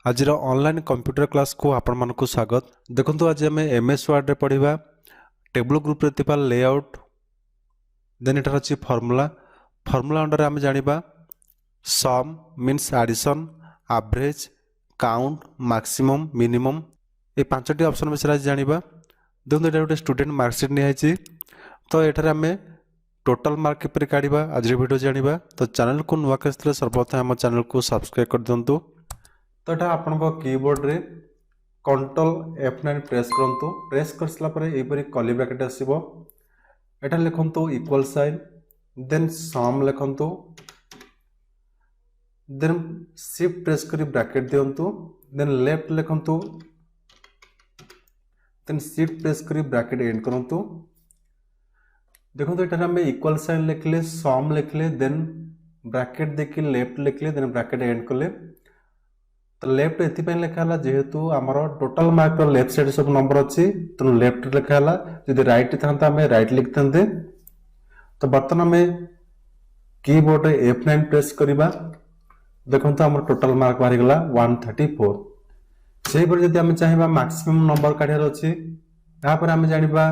आज online computer class को आपण मानक स्वागत। देखो आज आम एमएस वर्ड रे पढ़ा टेबल ग्रुप रे थिबा लेआउट देन एटार अछि फॉर्मूला फॉर्मूला अंडर आम जानिबा sum means addition average count maximum minimum ये पांचटी ऑप्शन विषय आज जानिबा। देखो एटा गोटे स्टूडेंट मार्कशीट निहाइछि तो एठार आम टोटल मार्क किपर काढ़ा आज वीडियो जानिबा। तो चैनल को नुआ के सर्वप्रथम आम चैनल को सब्सक्राइब कर दिंतु। तो यहाँ आपण कीबोर्ड रे कंट्रोल F9 प्रेस करंतु। प्रेस कर सला परे एपरी कर्ली ब्रैकेट आसीबो। एटा लिखंतु इक्वल साइन देन सम लिखंतु देन शिफ्ट प्रेस करी ब्रैकेट दियंतु देन लेफ्ट लिखंतु देन शिफ्ट प्रेस करी ब्रैकेट एंड करंतु। देखो एटा हम इक्वल साइन लिखले सम लिखले देन ब्रैकेट देखि लेफ्ट लिखले देन ब्रैकेट एंड कले। तो लेफ्ट एथि लिखा जेहेतु आमर टोटल मार्क लेफ्ट साइड सब नंबर अच्छी तो लेफ्ट लिखा जदि राइट था आम राइट लिखते। तो बर्तमान आम कीबोर्ड F9 प्रेस करवा। देखो आम टोटल मार्क बाहरी गला 134। से जदि आम चाहिए मैक्सिमम नंबर काढ़ार अच्छी यहाँ आम जाना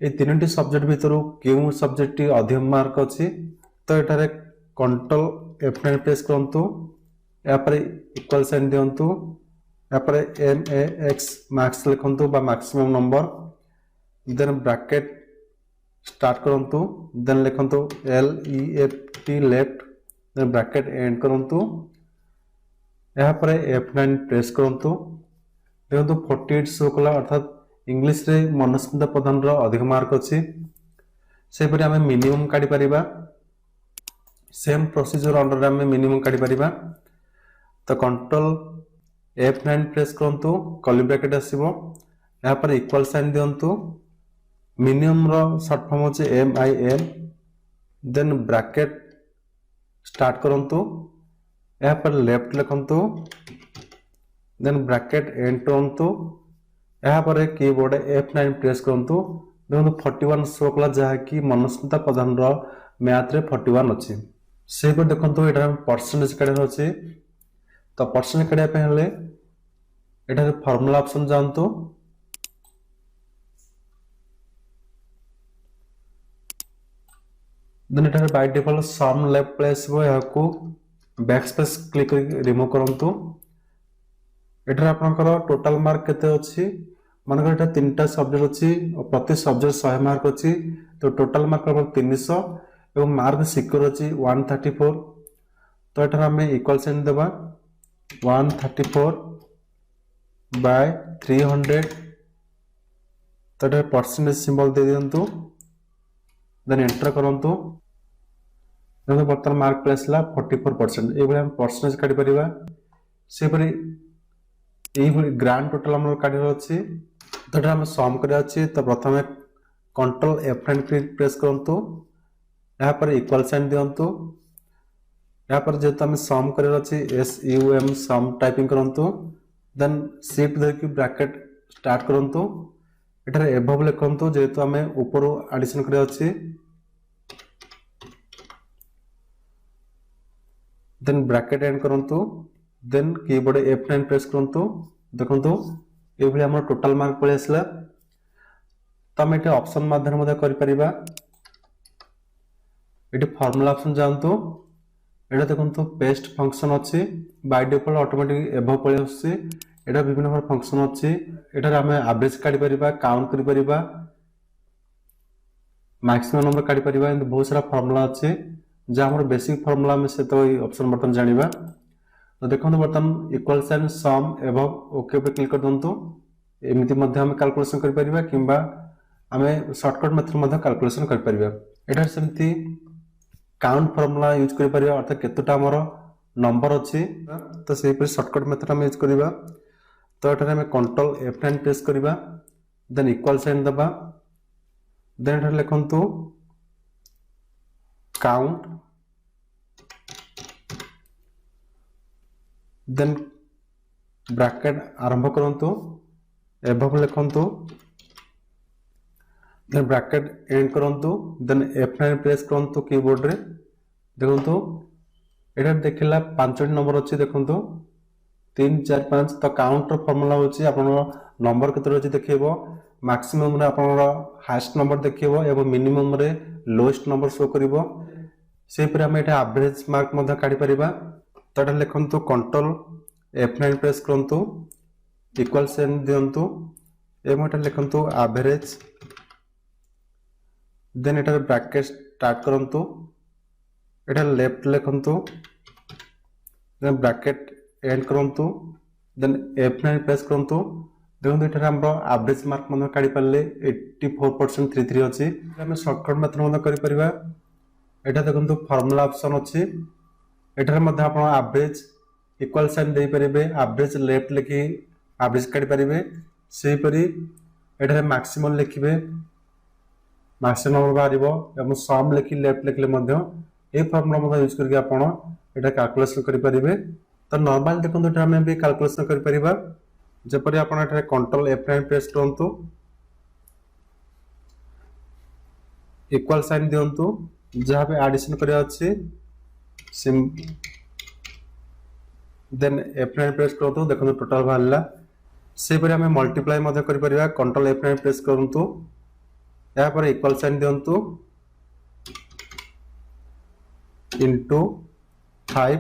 ये तीन सब्जेक्ट भितर क्यों सब्जेक्ट अधिक मार्क अच्छी। तो ये कंट्रोल F9 प्रेस करंतु यहाँ पर इक्वल साइन दियंतु यहाँ पर MAX मैक्स लिखंतु बा maximum number then bracket start करंतु देन लिखंतु LEFT left then bracket end करंतु। यहाँ पर F9 प्रेस करंतु। देखंतु 48 शो कला अर्थात इंग्लिश रे मनस्मिता प्रधान रो अधिक मार्क अछि। से परि हमें मिनिमम काढी परिबा। सेम प्रोसीजर अंडर हमें मिनिमम काढी परिबा। तो कंट्रोल F9 प्रेस करंतु कर्ली ब्रैकेट आसीबो। यहाँ पर इक्वल साइन दियंतु मिनिमम रो शॉर्ट फॉर्म होचे MIN देन ब्रैकेट स्टार्ट करंतु यहाँ पर लेफ्ट लिखंतु देन ब्रैकेट एंड करंतु। यहाँ पर कीबोर्ड F9 प्रेस करंतु। देखो 41 शो कला जहा कि मनस्मिता प्रधान रो मैथ रे 41 अछि। से पर देखंतु एटा परसेंटेज काढे अछि। तो परसेंट काढ़ा ये फॉर्मूला ऑप्शन जानतु देन एटा by default sum left place हो या को बैक स्पेस क्लिक कर रिमूव करंतु। एटा आपनकर टोटल मार्क केते अछि मानकर एटा तीनटा सब्जेक्ट अछि और प्रति सब्जेक्ट 100 मार्क अछि। तो टोटल मार्क 300 एवं मार्क सिक्योर अछि 134। तो एटा हमें इक्वल साइन देबा 134 बाय 300। तो ये परसेंटेज सिंबल दे दिंतु देन एंटर करंतु। देखो बर्तमान मार्क प्लेस 44%। ये हम परसेंटेज काढी परिबा। से परि ये ग्रांड टोटल हमर काढी अछि। तो हम सम करे अछि। तो प्रथम कंट्रोल F9 प्रेस करंतु यहाँ पर इक्वल साइन दियंतु। यहाँ पर जेहेतु आम सम कर SUM सम टाइपिंग करंतु देन शिफ्ट धरिकी ब्रैकेट स्टार्ट करंतु। एठारे एबव लिखंतु जेहेतु आम ऊपर एडिशन करे अछि देन ब्रैकेट एंड करंतु देन कीबोर्ड F9 प्रेस करंतु। देखंतु ए भली हमर टोटल मार्क पळे आसला। तो आम एटे ऑप्शन माध्यम मध्ये करि परिबा। एटे फार्मूला ऑप्शन जानतु एटा देखो पेस्ट फंक्शन अच्छी बाय डिफॉल्ट ऑटोमेटिक एबव पळे आसी। एटा विभिन्न प्रकार फंक्शन अच्छी एटार आम एवरेज काढी परिबा काउंट करि परिबा मैक्सिमम नंबर काढी परिबा। एंड बहुत सारा फार्मूला अच्छी जे हमर बेसिक फार्मूला में से तो ऑप्शन बटन जानिबा। तो देखो बर्तमान equal sign sum above okay पे क्लिक कर दंतु। एमिति मध्ये हम कैलकुलेशन करि परिबा किंबा हमें शॉर्टकट मेथड मध्ये कैलकुलेशन करि परिबा। एटा सेमति काउंट फॉर्मूला यूज करि परिबा अर्थात केतोटा हमर नंबर अछि। तो से पर शॉर्टकट मेथड हम यूज करिबा। तो एटा हम कंट्रोल F9 प्रेस करिबा देन इक्वल साइन दबा देन एटा लिखंतु काउंट देन ब्रैकेट आरंभ करंतु एबव लिखंतु देन ब्रैकेट एंड करंतु देन F9 प्रेस करंतु कीबोर्ड रे। देखंतु एटा देखिला 5 नंबर अछि। देखंतु 3 4 5 तो काउंटर फॉर्मूला होची आपण नंबर केते रहची देखिबो मैक्सिमम रे आपण हाईएस्ट नंबर देखिबो एवं मिनिमम रे लोएस्ट नंबर शो करिवो से पर हम एटा एवरेज मार्क मध्ये काढी परिबा तो एटा लिखंतु कंट्रोल F9 प्रेस करंतु इक्वल साइन दियंतु एवं एटा लिखंतु एवरेज देन एटा ब्रैकेट स्टार्ट करंतु एटा लेफ्ट लिखंतु देन ब्रैकेट एंड करंतु देन F9 प्रेस करंतु देखो एटा हमरो एवरेज मार्क मध्ये काढी पाले 84% 33 अछि हम शॉर्टकट मेथड मध्ये करि परिबा एटा देखंतु फार्मूला ऑप्शन अछि एटार मध्ये आपण एवरेज इक्वल साइन दे परिबे एवरेज लेफ्ट लिखि एवरेज काढी परिबे सेही परि एटार मैक्सिमम लिखिबे मैक्सिमम बारिबो एवं सम लिखि लेफ्ट लिखले मध्ये ए फार्मूला मध्ये यूज करके आपण एटा कैलकुलेशन करि परिबे तो नॉर्मल देखंतु एटा हम भी कैलकुलेशन करि परिबा जेपरि आपण एटा कंट्रोल F9 प्रेस करंतु इक्वल साइन दियंतु जहां पे एडिशन करिया अछि सिम देन F9 प्रेस करंतु देखंतु टोटल भालला से परि हम मल्टीप्लाई मध्ये करि परिबा कंट्रोल F9 प्रेस करंतु या पर इक्वल साइन दियंतु इनटू 5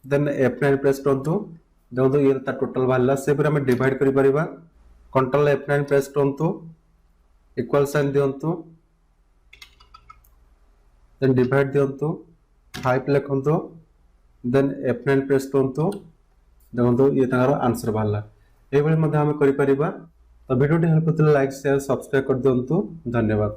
देन F9 प्रेस करंतु देखंतु ये ता टोटल भालला से परि हम डिवाइड करि परिबा कंट्रोल F9 प्रेस करंतु इक्वल साइन दियंतु देन डिवाइड दियंतु 5 लिखंतु देन F9 प्रेस करंतु देखंतु ये तार आंसर भालला ए भली मध्ये हम करि परिबा तो वीडियो टी हेल्प करथिले लाइक शेयर सब्सक्राइब कर दियंतु धन्यवाद।